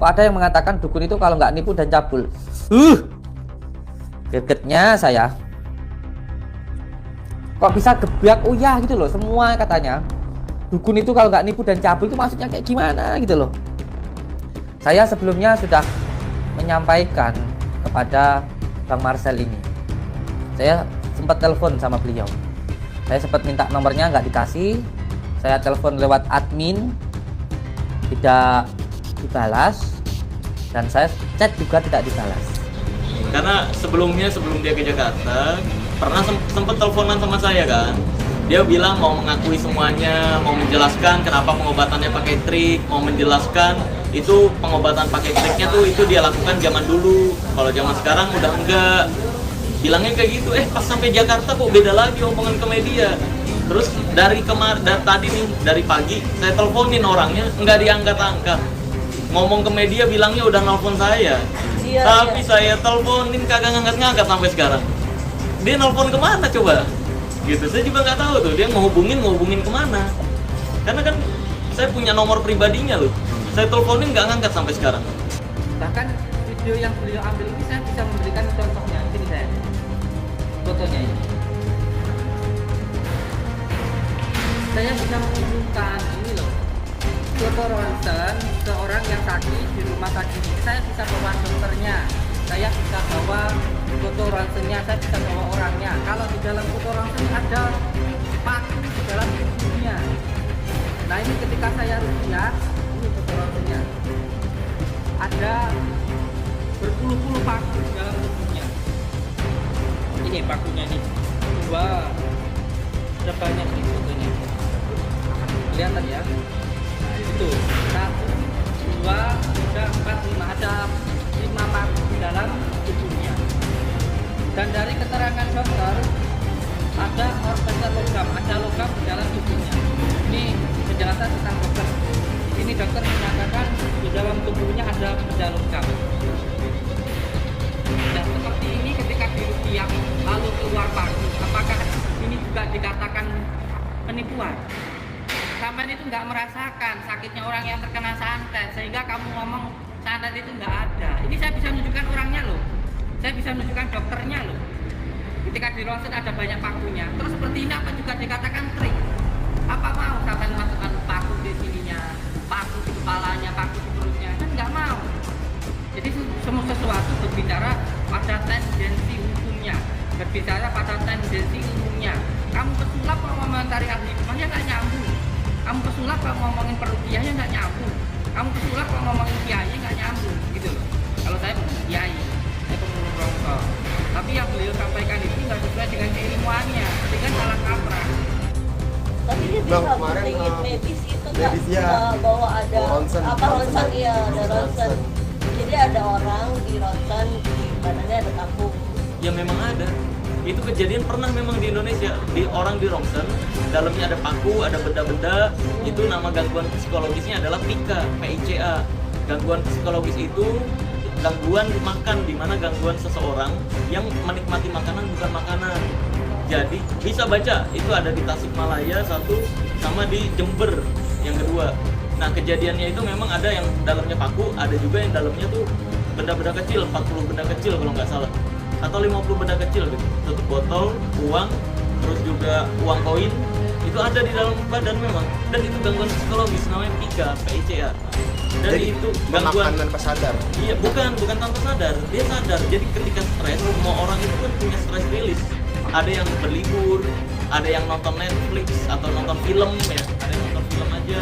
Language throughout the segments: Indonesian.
ada yang mengatakan dukun itu kalau nggak nipu dan cabul. Gregetnya saya. Kok bisa geblak uyah gitu loh, semua katanya. Dukun itu kalau nggak nipu dan cabul itu maksudnya kayak gimana gitu loh. Saya sebelumnya sudah menyampaikan kepada Bang Marcel ini. Saya sempat telepon sama beliau. Saya sempat minta nomornya, nggak dikasih. Saya telepon lewat admin, tidak dibalas. Dan saya chat juga tidak dibalas. Karena sebelum dia ke Jakarta, pernah sempet teleponan sama saya kan. Dia bilang mau mengakui semuanya, mau menjelaskan kenapa pengobatannya pakai trik, mau menjelaskan itu pengobatan pakai triknya tuh itu dia lakukan zaman dulu. Kalau zaman sekarang udah enggak. Bilangnya kayak gitu. Pas sampai Jakarta kok beda lagi omongan ke media. Terus dari tadi nih dari pagi saya teleponin orangnya nggak diangkat-angkat. Ngomong ke media bilangnya udah nelpon saya. Tapi saya teleponin kagak ngangkat-ngangkat sampai sekarang. Dia nelpon kemana coba? Gitu, saya juga nggak tahu tuh dia ngehubungin kemana. Karena kan saya punya nomor pribadinya loh. Saya teleponin nggak ngangkat sampai sekarang. Bahkan video yang beliau ambil ini saya bisa memberikan contohnya. Ini saya fotonya ini. Saya bisa menunjukkan ini loh, foto ronsen seorang yang sakit di rumah sakit. Saya bisa bawa dokternya, saya bisa bawa foto ronsennya, saya bisa bawa orangnya. Kalau di dalam foto ronsen ada paku di dalam tubuhnya. Nah ini ketika saya rupiah, ini foto ronsennya, ada berpuluh-puluh paku di dalam tubuhnya. Ini pakunya nih, dua, ada banyak nih fotonya. Kelihatan ya, itu 1, 2, 3, 4, 5, ada 5 paku di dalam tubuhnya. Dan dari keterangan dokter ada logam, di dalam tubuhnya. Ini penjelasan tentang dokter. Ini dokter menyatakan di dalam tubuhnya ada benda logam. Dan seperti ini ketika dirupiah lalu keluar paku, apakah ini juga dikatakan penipuan? Sampai itu nggak merasakan sakitnya orang yang terkena santet sehingga kamu ngomong santet itu nggak ada. Ini saya bisa menunjukkan orangnya loh, saya bisa menunjukkan dokternya loh. Ketika di ronsen ada banyak pakunya. Terus seperti ini apa juga dikatakan trik? Apa mau sampai masukkan paku di sininya, paku di kepalanya, paku di perutnya? Kan nggak mau. Jadi semua sesuatu berbicara pada tendensi hukumnya, berbicara pada tendensi umumnya. Kamu pesulap kalau ngomentari ahli hukumnya nggak nyambung. Kamu pesulap kalau ngomongin perukiahnya nggak nyambung. Kamu pesulap kalau ngomongin kiai nggak nyambung, gitu loh. Kalau saya bukan kiai, saya pemulung rongsor. Tapi yang beliau sampaikan itu nggak sesuai dengan keilmuannya, dengan salah kaprah. Tapi dia bisa buktiin medis itu nggak bahwa ada ronsen, iya ada ronsen. Jadi ada orang di ronsen, di badannya ada tampuk. Ya memang ada. Itu kejadian pernah memang di Indonesia, orang di ronsen, dalamnya ada paku, ada benda-benda. Itu nama gangguan psikologisnya adalah PICA. Gangguan psikologis itu gangguan makan, di mana gangguan seseorang yang menikmati makanan bukan makanan. Jadi bisa baca, itu ada di Tasikmalaya satu, sama di Jember yang kedua. Nah kejadiannya itu memang ada yang dalamnya paku, ada juga yang dalamnya tuh benda-benda kecil, 40 benda kecil kalau nggak salah, atau 50 benda kecil gitu, tutup botol, uang, terus juga uang koin, itu ada di dalam badan memang. Dan itu gangguan psikologis namanya PICA. Dan jadi, itu gangguan tanpa sadar. Iya, bukan tanpa sadar, dia sadar. Jadi ketika stres, semua orang itu kan punya stress release. Ada yang berlibur, ada yang nonton Netflix atau nonton film ya, ada yang nonton film aja,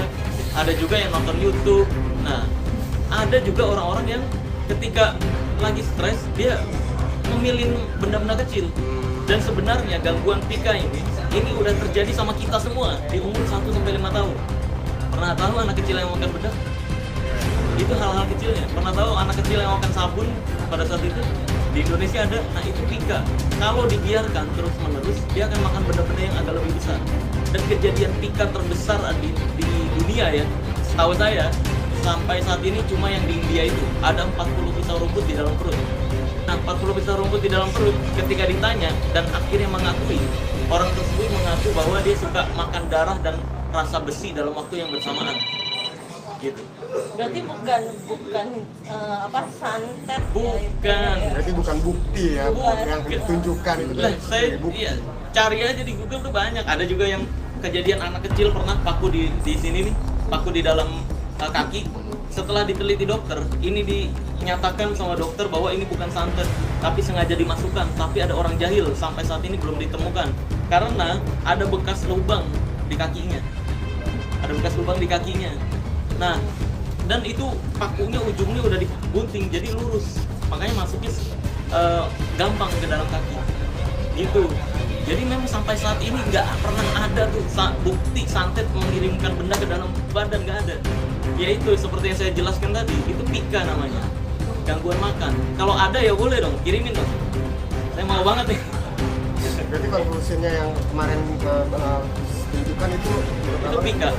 ada juga yang nonton YouTube. Nah, ada juga orang-orang yang ketika lagi stres dia memilih benda-benda kecil. Dan sebenarnya gangguan pika ini udah terjadi sama kita semua di umur 1 sampai 5 tahun. Pernah tahu anak kecil yang makan bedak? Itu hal-hal kecilnya. Pernah tahu anak kecil yang makan sabun pada saat itu? Di Indonesia ada, nah itu pika. Kalau dibiarkan terus-menerus, dia akan makan benda-benda yang agak lebih besar. Dan kejadian pika terbesar di dunia ya, setahu saya, sampai saat ini cuma yang di India itu ada 40 pisau rumput di dalam perut. Nah 40 pisau rumput di dalam perut, ketika ditanya dan akhirnya mengakui, orang tersebut mengaku bahwa dia suka makan darah dan rasa besi dalam waktu yang bersamaan. Gitu. Berarti bukan santet Bukan. ya. Berarti bukan bukti ya, Bukan. yang ditunjukkan itu. Lah, saya bukti. iya, cari aja di Google tuh banyak. Ada juga yang kejadian anak kecil pernah paku di sini nih, paku di dalam kaki. Setelah diteliti dokter, ini dinyatakan sama dokter bahwa ini bukan santet, tapi sengaja dimasukkan. Tapi ada orang jahil sampai saat ini belum ditemukan karena ada bekas lubang di kakinya. Ada bekas lubang di kakinya. Nah, dan itu pakunya ujungnya udah digunting jadi lurus, makanya masuknya gampang ke dalam kaki. Gitu. Jadi memang sampai saat ini nggak pernah ada tuh bukti santet mengirimkan benda ke dalam badan, nggak ada. Yaitu seperti yang saya jelaskan tadi, itu pika namanya, gangguan makan. Kalau ada ya boleh dong, kirimin dong. Saya mau banget nih. Berarti konklusinya yang kemarin tunjukkan itu Pika.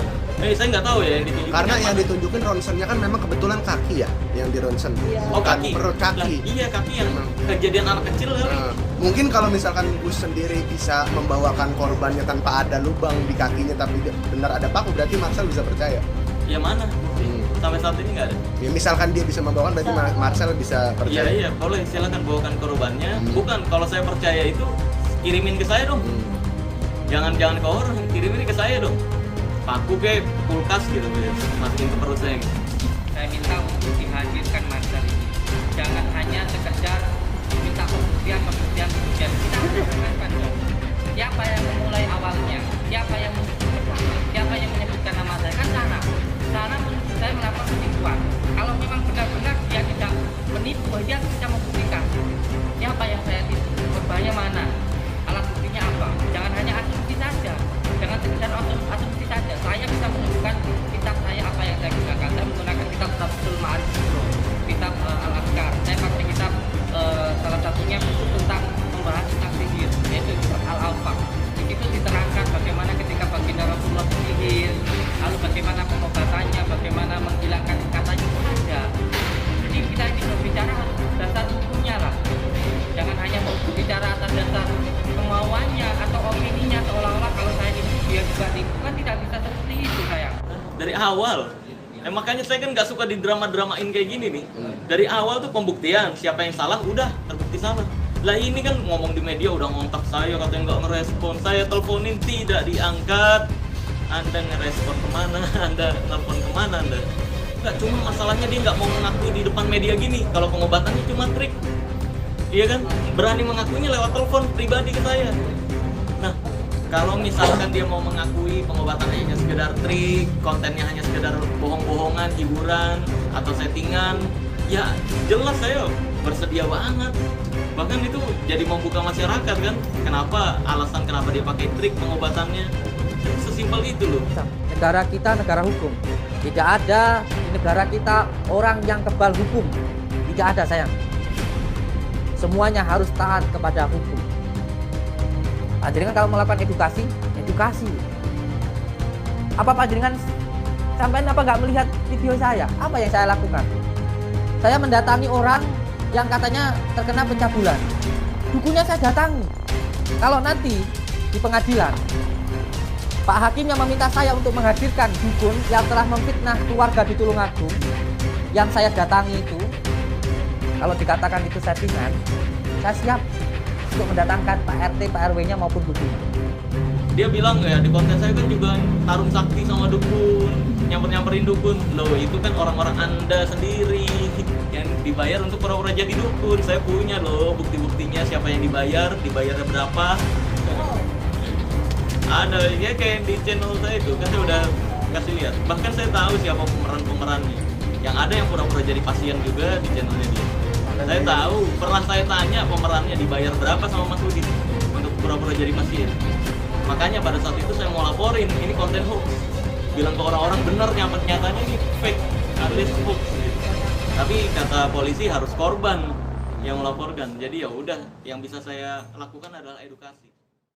Saya nggak tahu ya yang ditunjukin. Karena yang mana. ditunjukin ronsennya kan memang kebetulan kaki ya, yang di ronsen. Iya. Oh, Bukan kaki. perut, kaki. Lah, iya kaki yang kejadian anak kecil kali. Nah, mungkin kalau misalkan Gus sendiri bisa membawakan korbannya tanpa ada lubang di kakinya tapi benar ada paku, berarti Marcel bisa percaya. Ya mana? Sampai saat ini nggak ada. Ya, misalkan dia bisa membawakan, berarti Marcel bisa Iya percaya. iya, boleh silakan bawakan korbannya. Bukan, kalau saya percaya itu kirimin ke saya dong. Jangan ke orang, kirimin ke saya dong. Paku kayak kulkas gitu, masukin ke perut saya. Gitu. Saya minta untuk dihadirkan Marcel ini. Jangan hanya sekedar minta pembuktian. Kita harus dengarkan dong. Siapa yang memulai awalnya? Siapa yang menyebutkan nama saya? Kan Sarah menurut saya melakukan penipuan. Kalau memang benar-benar dia tidak menipu, dia bisa membuktikan siapa yang saya tipu, korbannya mana, alat buktinya apa. Jangan hanya asumsi saja, jangan sekedar asumsi saja. Saya bisa menunjukkan kitab saya apa yang saya gunakan. Saya menggunakan kitab Tabsul Ma'arif, kitab Al-Azkar. Saya pakai kitab salah satunya khusus tentang membahas tentang sihir, yaitu kitab Al-Awfaq. Di situ diterangkan bagaimana ketika baginda Rasulullah sihir, lalu bagaimana pengobatannya, bagaimana menghilangkan ikatan itu ada. Jadi kita ini berbicara harus dasar hukumnya lah. Jangan hanya berbicara atas dasar kemauannya atau opininya seolah-olah kalau saya itu dia juga tipu, kan tidak bisa seperti itu sayang. Dari awal. Makanya saya kan nggak suka di drama-dramain kayak gini nih. Dari awal tuh pembuktian, siapa yang salah udah terbukti salah. Lah ini kan ngomong di media udah ngontak saya, katanya nggak ngerespon. Saya teleponin tidak diangkat. Anda ngerespon kemana? Anda telepon kemana Anda? Nggak, cuma masalahnya dia nggak mau mengakui di depan media gini. Kalau pengobatannya cuma trik, iya kan? Berani mengakuinya lewat telepon pribadi ke saya. Nah, kalau misalkan dia mau mengakui pengobatannya hanya sekedar trik, kontennya hanya sekedar bohong-bohongan, hiburan, atau settingan, ya jelas saya bersedia banget. Bahkan itu jadi membuka masyarakat kan, alasan kenapa dia pakai trik pengobatannya. Sesimpel itu loh. Negara kita negara hukum. Tidak ada di negara kita orang yang kebal hukum. Tidak ada sayang. Semuanya harus taat kepada hukum. Panjenengan kalau melakukan edukasi. Apa panjenengan sampai apa nggak melihat video saya? Apa yang saya lakukan? Saya mendatangi orang yang katanya terkena pencabulan. Dukunnya saya datangi. Kalau nanti di pengadilan Pak Hakim yang meminta saya untuk menghadirkan dukun yang telah memfitnah keluarga di Tulungagung yang saya datangi itu, kalau dikatakan itu settingan, saya siap untuk mendatangkan Pak RT, Pak RW-nya maupun dukun. Dia bilang ya di konten saya kan juga tarung sakti sama dukun, nyamperin dukun. Loh itu kan orang-orang Anda sendiri yang dibayar untuk pura-pura jadi dukun. Saya punya loh bukti-buktinya, siapa yang dibayarnya berapa. Ada ya kayak di channel saya itu kan saya udah kasih lihat. Bahkan saya tahu siapa pemerannya. Yang ada yang pura-pura jadi pasien juga di channelnya dia. Saya tahu, pernah saya tanya pemerannya dibayar berapa sama Mas Udin untuk pura-pura jadi pasien. Makanya pada saat itu saya mau laporin ini konten hoax. Bilang ke orang-orang bener nyatanya ini fake alias hoax gitu. Tapi kata polisi harus korban yang melaporkan. Jadi ya udah, yang bisa saya lakukan adalah edukasi.